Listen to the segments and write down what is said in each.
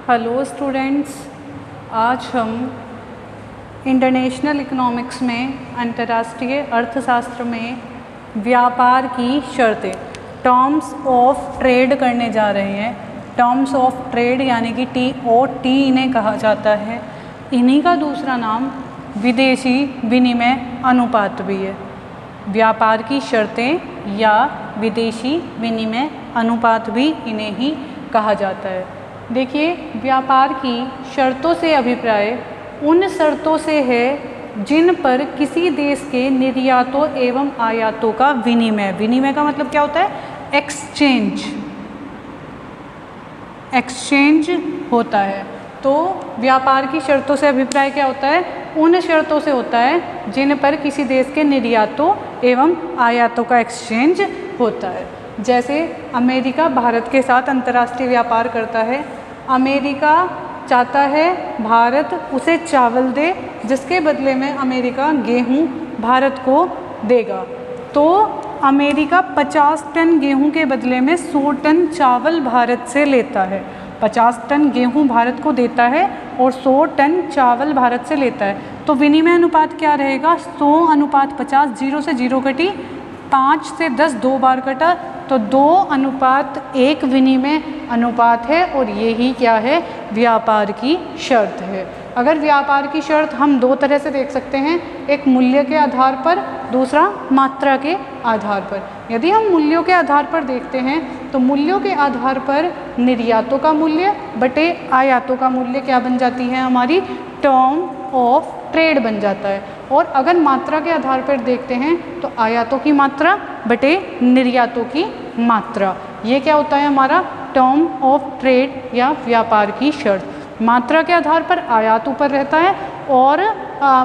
Hello students, आज हम international economics में अंतर्राष्ट्रीय अर्थशास्त्र में व्यापार की शर्तें टर्म्स ऑफ ट्रेड करने जा रहे हैं। टर्म्स ऑफ ट्रेड यानी कि TOT इन्हें कहा जाता है। इन्हीं का दूसरा नाम विदेशी विनिमय अनुपात भी है। व्यापार की शर्तें या विदेशी विनिमय अनुपात भी इन्हें ही कहा जाता है। देखिए, व्यापार की शर्तों से अभिप्राय उन शर्तों से है जिन पर किसी देश के निर्यातों एवं आयातों का विनिमय का मतलब क्या होता है? एक्सचेंज होता है। तो व्यापार की शर्तों से अभिप्राय क्या होता है? उन शर्तों से होता है जिन पर किसी देश के निर्यातों एवं आयातों का एक्सचेंज होता है। जैसे अमेरिका भारत के साथ अंतर्राष्ट्रीय व्यापार करता है। अमेरिका चाहता है भारत उसे चावल दे, जिसके बदले में अमेरिका गेहूं भारत को देगा। तो अमेरिका 50 टन गेहूं के बदले में 100 टन चावल भारत से लेता है। 50 टन गेहूं भारत को देता है और 100 टन चावल भारत से लेता है। तो विनिमय अनुपात क्या रहेगा? 100:50, 0 से 0 कटी, 5 से 10 2 बार कटा, तो 2:1 विनिमय अनुपात है। और यही क्या है? व्यापार की शर्त है। अगर व्यापार की शर्त हम दो तरह से देख सकते हैं, एक मूल्य के आधार पर, दूसरा मात्रा के आधार पर। यदि हम मूल्यों के आधार पर देखते हैं तो मूल्यों के आधार पर निर्यातों का मूल्य बटे आयातों का मूल्य क्या बन जाती है? हमारी टर्म ऑफ ट्रेड बन जाता है। और अगर मात्रा के आधार पर देखते हैं तो आयातों की मात्रा बटे निर्यातों की मात्रा, ये क्या होता है? हमारा टर्म ऑफ ट्रेड या व्यापार की शर्त। मात्रा के आधार पर आयात ऊपर रहता है और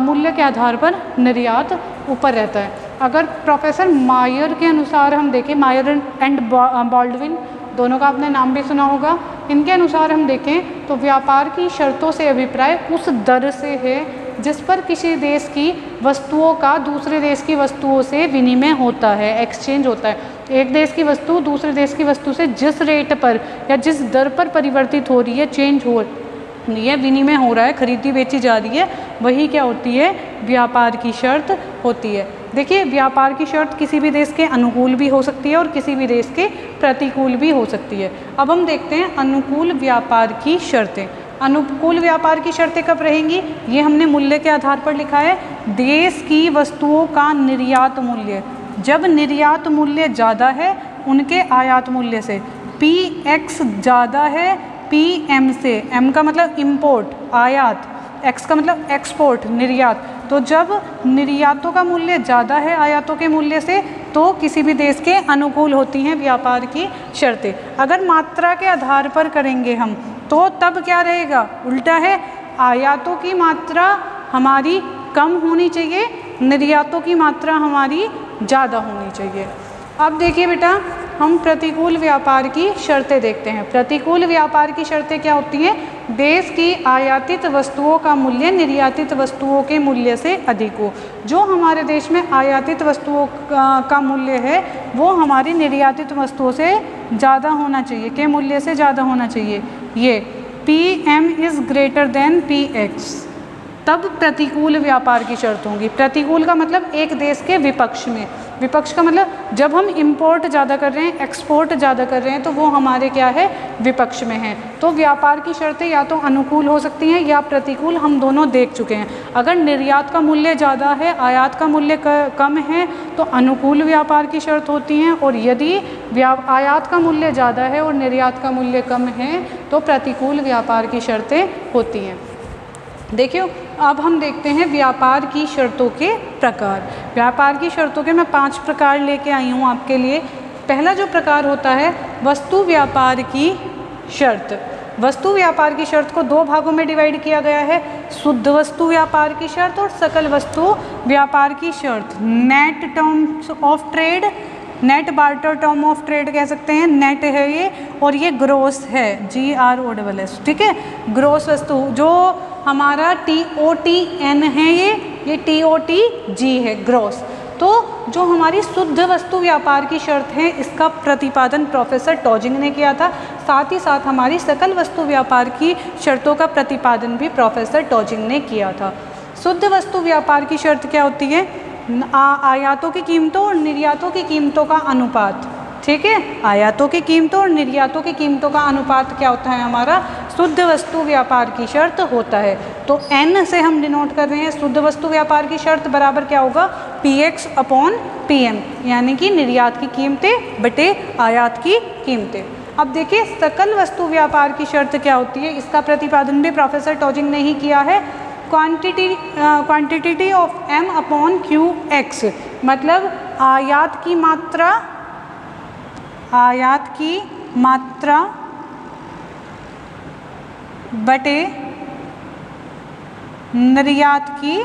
मूल्य के आधार पर निर्यात ऊपर रहता है। अगर प्रोफेसर मायर के अनुसार हम देखें, मायर एंड बॉल्डविन, दोनों का आपने नाम भी सुना होगा, इनके अनुसार हम देखें तो व्यापार की शर्तों से अभिप्राय उस दर से है जिस पर किसी देश की वस्तुओं का दूसरे देश की वस्तुओं से विनिमय होता है, एक्सचेंज होता है। एक देश की वस्तु दूसरे देश की वस्तु से जिस रेट पर या जिस दर पर परिवर्तित हो रही है, चेंज हो रही है, विनिमय हो रहा है, खरीदी बेची जा रही है, वही क्या होती है? व्यापार की शर्त होती है। देखिए, व्यापार की शर्त किसी भी देश के अनुकूल भी हो सकती है और किसी भी देश के प्रतिकूल भी हो सकती है। अब हम देखते हैं अनुकूल व्यापार की शर्तें। अनुकूल व्यापार की शर्तें कब रहेंगी? ये हमने मूल्य के आधार पर लिखा है। देश की वस्तुओं का निर्यात मूल्य, जब निर्यात मूल्य ज़्यादा है उनके आयात मूल्य से, PX ज़्यादा है PM से, M का मतलब इम्पोर्ट आयात, X का मतलब एक्सपोर्ट निर्यात। तो जब निर्यातों का मूल्य ज़्यादा है आयातों के मूल्य से तो किसी भी देश के अनुकूल होती हैं व्यापार की शर्तें। अगर मात्रा के आधार पर करेंगे हम तो तब क्या रहेगा? उल्टा है, आयातों की मात्रा हमारी कम होनी चाहिए, निर्यातों की मात्रा हमारी ज़्यादा होनी चाहिए। अब देखिए बेटा, हम प्रतिकूल व्यापार की शर्तें देखते हैं। प्रतिकूल व्यापार की शर्तें क्या होती हैं? देश की आयातित वस्तुओं का मूल्य निर्यातित वस्तुओं के मूल्य से अधिक हो। जो हमारे देश में आयातित वस्तुओं का मूल्य है वो हमारी निर्यातित वस्तुओं से ज़्यादा होना चाहिए, के मूल्य से ज़्यादा होना चाहिए। ये PM is greater than PX, तब प्रतिकूल व्यापार की शर्त होंगी। प्रतिकूल का मतलब एक देश के विपक्ष में, विपक्ष का मतलब जब हम इंपोर्ट ज़्यादा कर रहे हैं, एक्सपोर्ट ज़्यादा कर रहे हैं, तो वो हमारे क्या है? विपक्ष में है। तो व्यापार की शर्तें या तो अनुकूल हो सकती हैं या प्रतिकूल, हम दोनों देख चुके हैं। अगर निर्यात का मूल्य ज़्यादा है, आयात का मूल्य कम है तो अनुकूल व्यापार की शर्त होती हैं, और यदि आयात का मूल्य ज़्यादा है और निर्यात का मूल्य कम है तो प्रतिकूल व्यापार की शर्तें होती हैं। देखिए, अब हम देखते हैं व्यापार की शर्तों के प्रकार। व्यापार की शर्तों के मैं 5 प्रकार लेके आई हूँ आपके लिए। पहला जो प्रकार होता है वस्तु व्यापार की शर्त। वस्तु व्यापार की शर्त को 2 भागों में डिवाइड किया गया है, शुद्ध वस्तु व्यापार की शर्त और सकल वस्तु व्यापार की शर्त। Net terms of trade, net barter term of trade कह सकते हैं, नेट है ये, और ये ग्रोस है, GROSS, ठीक है। ग्रोस वस्तु जो हमारा TOTN है, ये TOTG है, ग्रोस। तो जो हमारी शुद्ध वस्तु व्यापार की शर्त है इसका प्रतिपादन प्रोफेसर टॉजिंग ने किया था। साथ ही साथ हमारी सकल वस्तु व्यापार की शर्तों का प्रतिपादन भी प्रोफेसर टॉजिंग ने किया था। शुद्ध वस्तु व्यापार की शर्त क्या होती है? आयातों की कीमतों और निर्यातों की कीमतों का अनुपात। ठीक है, आयातों की कीमतों और निर्यातों की कीमतों का अनुपात क्या होता है? हमारा शुद्ध वस्तु व्यापार की शर्त होता है। तो n से हम डिनोट कर रहे हैं शुद्ध वस्तु व्यापार की शर्त बराबर क्या होगा? px अपॉन pm, यानी कि निर्यात की कीमतें बटे आयात की कीमतें। अब देखिए सकल वस्तु व्यापार की शर्त क्या होती है, इसका प्रतिपादन भी प्रोफेसर टॉजिंग ने ही किया है। Quantity of m upon Q x, मतलब आयात की मात्रा बटे निर्यात की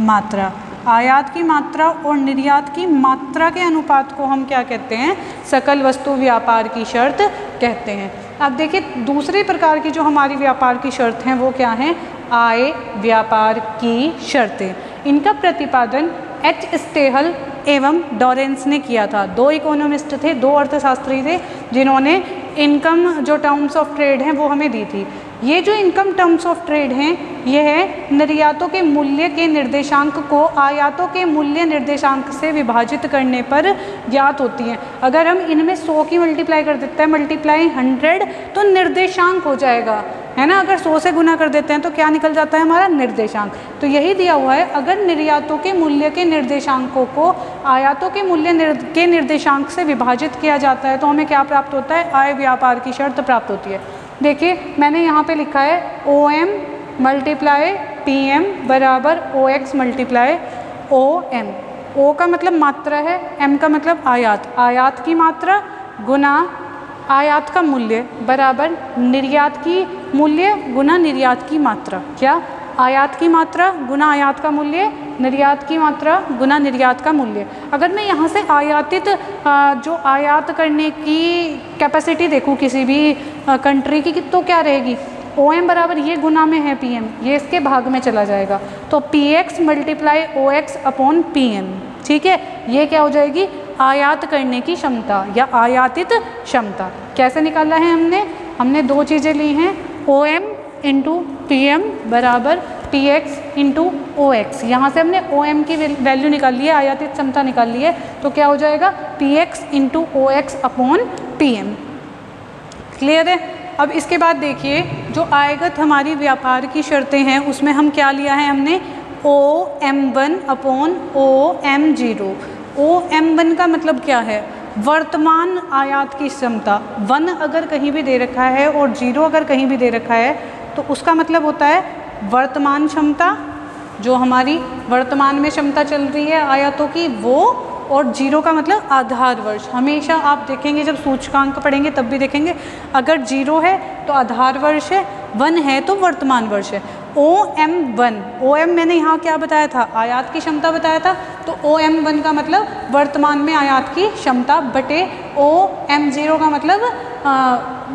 मात्रा। आयात की मात्रा और निर्यात की मात्रा के अनुपात को हम क्या कहते हैं? सकल वस्तु व्यापार की शर्त कहते हैं। अब देखिए दूसरे प्रकार की जो हमारी व्यापार की शर्त हैं वो क्या हैं? आय व्यापार की शर्तें। इनका प्रतिपादन एच स्टेहल एवं डॉरेंस ने किया था। दो इकोनॉमिस्ट थे, दो अर्थशास्त्री थे, जिन्होंने इनकम जो टर्म्स ऑफ ट्रेड हैं वो हमें दी थी। ये जो इनकम टर्म्स ऑफ ट्रेड हैं यह निर्यातों के मूल्य के निर्देशांक को आयातों के मूल्य निर्देशांक से विभाजित करने पर ज्ञात होती हैं। अगर हम इनमें 100 की मल्टीप्लाई कर देते हैं, मल्टीप्लाई 100, तो निर्देशांक हो जाएगा, है ना। अगर 100 से गुना कर देते हैं तो क्या निकल जाता है? हमारा निर्देशांक। तो यही दिया हुआ है, अगर निर्यातों के मूल्य के निर्देशांकों को आयातों के मूल्य के निर्देशांक से विभाजित किया जाता है तो हमें क्या प्राप्त होता है? आय व्यापार की शर्त प्राप्त होती है। देखिए मैंने यहाँ पे लिखा है OM मल्टीप्लाई PM बराबर OX मल्टीप्लाई OM। O का मतलब मात्रा है, M का मतलब आयात। आयात की मात्रा गुना आयात का मूल्य बराबर निर्यात की मूल्य गुना निर्यात की मात्रा। क्या? आयात की मात्रा गुना आयात का मूल्य, निर्यात की मात्रा गुना निर्यात का मूल्य। अगर मैं यहाँ से आयातित जो आयात करने की कैपेसिटी देखूँ किसी भी कंट्री की, तो क्या रहेगी? OM बराबर ये गुना में है PM, ये इसके भाग में चला जाएगा, तो PX multiply OX upon PM। ठीक है, ये क्या हो जाएगी? आयात करने की क्षमता या आयातित क्षमता। कैसे निकाला है हमने दो चीज़ें ली हैं, OM इंटू PM बराबर PX इंटू OX। यहाँ से हमने OM की वैल्यू निकाल ली है, आयातित क्षमता निकाल ली है, तो क्या हो जाएगा? PX into OX upon PM। Clear है? अब इसके बाद देखिए जो आयगत हमारी व्यापार की शर्तें हैं उसमें हम क्या लिया है? हमने OM1 अपॉन OM0। OM1 का मतलब क्या है? वर्तमान आयात की क्षमता। 1 अगर कहीं भी दे रखा है और 0 अगर कहीं भी दे रखा है तो उसका मतलब होता है वर्तमान क्षमता, जो हमारी वर्तमान में क्षमता चल रही है आयातों की वो, और 0 का मतलब आधार वर्ष। हमेशा आप देखेंगे जब सूचकांक पढ़ेंगे तब भी देखेंगे, अगर 0 है तो आधार वर्ष है, 1 है तो वर्तमान वर्ष है। OM1, OM मैंने यहाँ क्या बताया था? आयात की क्षमता बताया था, तो OM1 का मतलब वर्तमान में आयात की क्षमता बटे OM0 का मतलब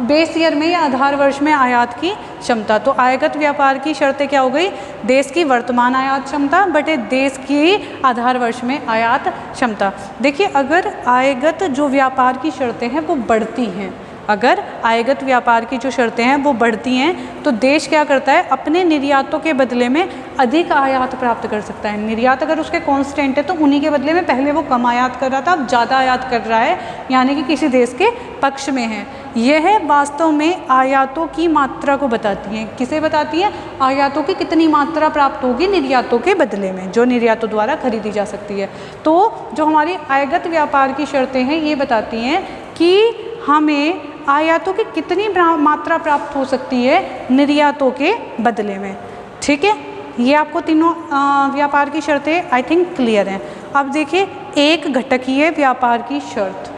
बेस ईयर में या आधार वर्ष में आयात की क्षमता। तो आयगत व्यापार की शर्तें क्या हो गई? देश की वर्तमान आयात क्षमता बटे देश की आधार वर्ष में आयात क्षमता। देखिए अगर आयगत जो व्यापार की शर्तें हैं वो बढ़ती हैं, अगर आयगत व्यापार की जो शर्तें हैं वो बढ़ती हैं तो देश क्या करता है? अपने निर्यातों के बदले में अधिक आयात प्राप्त कर सकता है। निर्यात अगर उसके कांस्टेंट है तो उन्हीं के बदले में पहले वो कम आयात कर रहा था, अब ज़्यादा आयात कर रहा है, यानी कि किसी देश के पक्ष में है। यह वास्तव में आयातों की मात्रा को बताती है। किसे बताती है? आयातों की कितनी मात्रा प्राप्त होगी निर्यातों के बदले में, जो निर्यातों द्वारा खरीदी जा सकती है। तो जो हमारी आयगत व्यापार की शर्तें हैं ये बताती हैं कि हमें आयातों की कितनी मात्रा प्राप्त हो सकती है निर्यातों के बदले में। ठीक है, ये आपको तीनों व्यापार की शर्तें आई थिंक क्लियर हैं। अब देखिए एक घटकीय व्यापार की शर्त,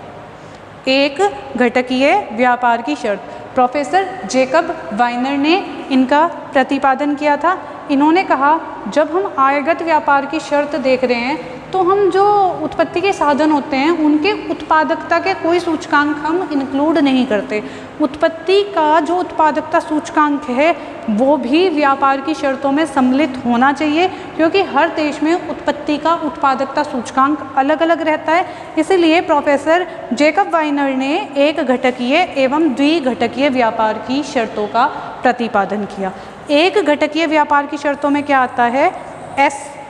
एक घटकीय व्यापार की शर्त प्रोफेसर जेकब वाइनर ने इनका प्रतिपादन किया था। इन्होंने कहा जब हम आयगत व्यापार की शर्त देख रहे हैं तो हम जो उत्पत्ति के साधन होते हैं उनके उत्पादकता के कोई सूचकांक हम इंक्लूड नहीं करते। उत्पत्ति का जो उत्पादकता सूचकांक है वो भी व्यापार की शर्तों में सम्मिलित होना चाहिए, क्योंकि हर देश में उत्पत्ति का उत्पादकता सूचकांक अलग अलग रहता है। इसीलिए प्रोफेसर जेकब वाइनर ने एक घटकीय एवं द्विघटकीय व्यापार की शर्तों का प्रतिपादन किया। एक घटकीय व्यापार की शर्तों में क्या आता है,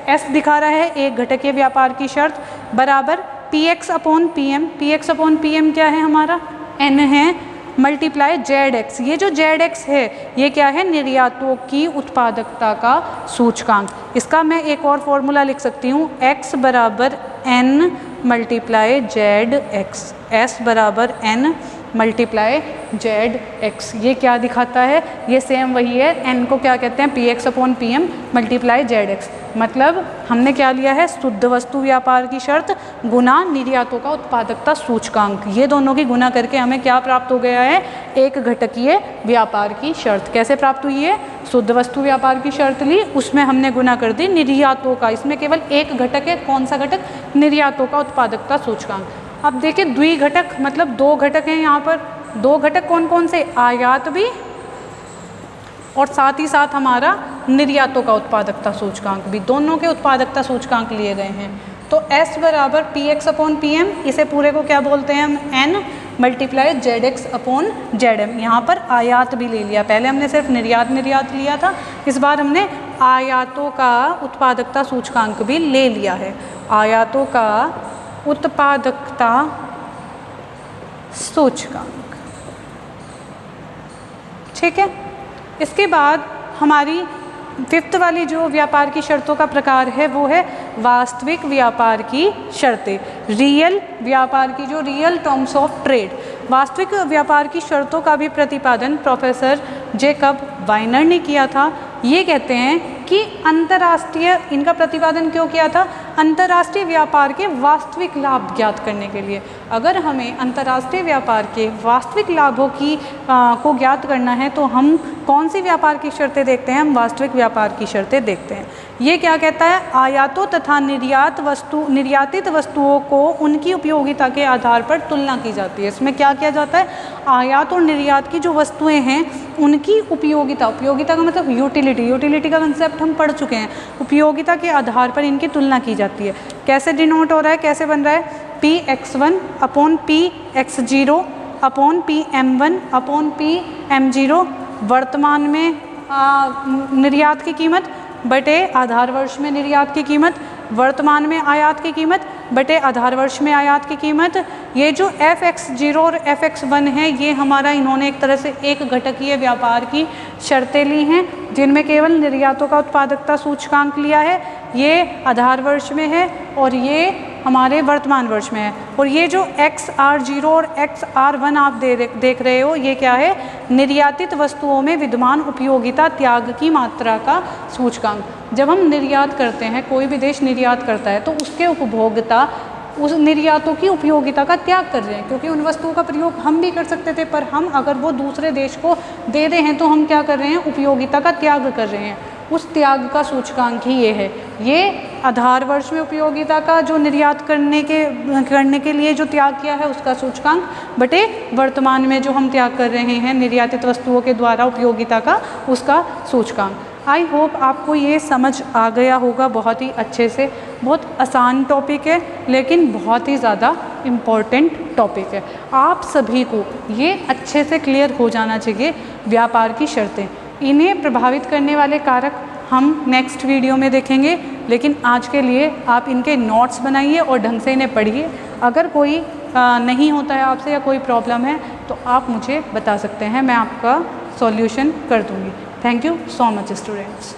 एस दिखा रहा है एक घटकीय व्यापार की शर्त बराबर px upon pm। px upon pm क्या है हमारा, n है, मल्टीप्लाई जेड एक्स। ये जो जेड एक्स है ये क्या है, निर्यातों की उत्पादकता का सूचकांक। इसका मैं एक और फॉर्मूला लिख सकती हूँ, x बराबर n multiply Z x, s बराबर n मल्टीप्लाई जेड एक्स। ये क्या दिखाता है, ये सेम वही है, n को क्या कहते हैं, px upon pm multiply Z x. मतलब हमने क्या लिया है, शुद्ध वस्तु व्यापार की शर्त गुना निर्यातों का उत्पादकता सूचकांक, ये दोनों की गुना करके हमें क्या प्राप्त हो गया है, एक घटकीय व्यापार की शर्त। कैसे प्राप्त हुई है, शुद्ध वस्तु व्यापार की शर्त ली, उसमें हमने गुना कर दी निर्यातों का, इसमें केवल एक घटक है, कौन सा घटक, निर्यातों का उत्पादकता सूचकांक। अब देखिए द्विघटक मतलब दो घटक हैं यहाँ पर, दो घटक कौन कौन से, आयात भी और साथ ही साथ हमारा निर्यातों का उत्पादकता सूचकांक भी, दोनों के उत्पादकता सूचकांक लिए गए हैं। तो S बराबर px अपॉन pm, इसे पूरे को क्या बोलते हैं हम, n multiply Z X upon Z M. यहाँ पर आयात भी ले लिया, पहले हमने सिर्फ निर्यात लिया था, इस बार हमने आयातों का उत्पादकता सूचकांक भी ले लिया है, आयातों का उत्पादकता सूचकांक। ठीक है, इसके बाद हमारी फिफ्थ वाली जो व्यापार की शर्तों का प्रकार है वो है वास्तविक व्यापार की शर्तें, रियल व्यापार की, जो रियल टर्म्स ऑफ ट्रेड। वास्तविक व्यापार की शर्तों का भी प्रतिपादन प्रोफेसर जेकब वाइनर ने किया था। ये कहते हैं कि अंतर्राष्ट्रीय, इनका प्रतिपादन क्यों किया था, अंतर्राष्ट्रीय व्यापार के वास्तविक लाभ ज्ञात करने के लिए। अगर हमें अंतर्राष्ट्रीय व्यापार के वास्तविक लाभों की को ज्ञात करना है तो हम कौन सी व्यापार की शर्तें देखते हैं, हम वास्तविक व्यापार की शर्तें देखते हैं। ये क्या कहता है, आयातों तथा निर्यातित वस्तुओं को उनकी उपयोगिता के आधार पर तुलना की जाती है। इसमें क्या किया जाता है, आयात और निर्यात की जो वस्तुएं हैं उनकी उपयोगिता का मतलब यूटिलिटी का कंसेप्ट हम पढ़ चुके हैं, उपयोगिता के आधार पर इनकी तुलना की जाती है। कैसे डिनोट हो रहा है, कैसे बन रहा है, Px1 upon Px0 upon Pm1 upon Pm0, वर्तमान में निर्यात की कीमत बटे आधार वर्ष में निर्यात की कीमत, वर्तमान में आयात की कीमत बटे आधार वर्ष में आयात की कीमत। ये जो Fx0 और Fx1 है ये हमारा, इन्होंने एक तरह से एक घटकीय व्यापार की शर्तें ली हैं जिनमें केवल निर्यातों का उत्पादकता सूचकांक लिया है, ये आधार वर्ष में है और ये हमारे वर्तमान वर्ष में है। और ये जो XR0 और XR1 आप देख रहे हो ये क्या है, निर्यातित वस्तुओं में विद्यमान उपयोगिता त्याग की मात्रा का सूचकांक। जब हम निर्यात करते हैं, कोई भी देश निर्यात करता है तो उसके उपभोक्ता उस निर्यातों की उपयोगिता का त्याग कर रहे हैं, क्योंकि उन वस्तुओं का प्रयोग हम भी कर सकते थे पर हम अगर वो दूसरे देश को दे रहे हैं तो हम क्या कर रहे हैं, उपयोगिता का त्याग कर रहे हैं। उस त्याग का सूचकांक ही ये है, ये आधार वर्ष में उपयोगिता का जो निर्यात करने के लिए जो त्याग किया है उसका सूचकांक बटे वर्तमान में जो हम त्याग कर रहे हैं निर्यातित वस्तुओं के द्वारा उपयोगिता का, उसका सूचकांक। आई होप आपको ये समझ आ गया होगा बहुत ही अच्छे से। बहुत आसान टॉपिक है लेकिन बहुत ही ज़्यादा इम्पॉर्टेंट टॉपिक है, आप सभी को ये अच्छे से क्लियर हो जाना चाहिए। व्यापार की शर्तें, इन्हें प्रभावित करने वाले कारक हम नेक्स्ट वीडियो में देखेंगे, लेकिन आज के लिए आप इनके नोट्स बनाइए और ढंग से इन्हें पढ़िए। अगर कोई नहीं होता है आपसे या कोई प्रॉब्लम है तो आप मुझे बता सकते हैं, मैं आपका सॉल्यूशन कर दूँगी। Thank you so much students.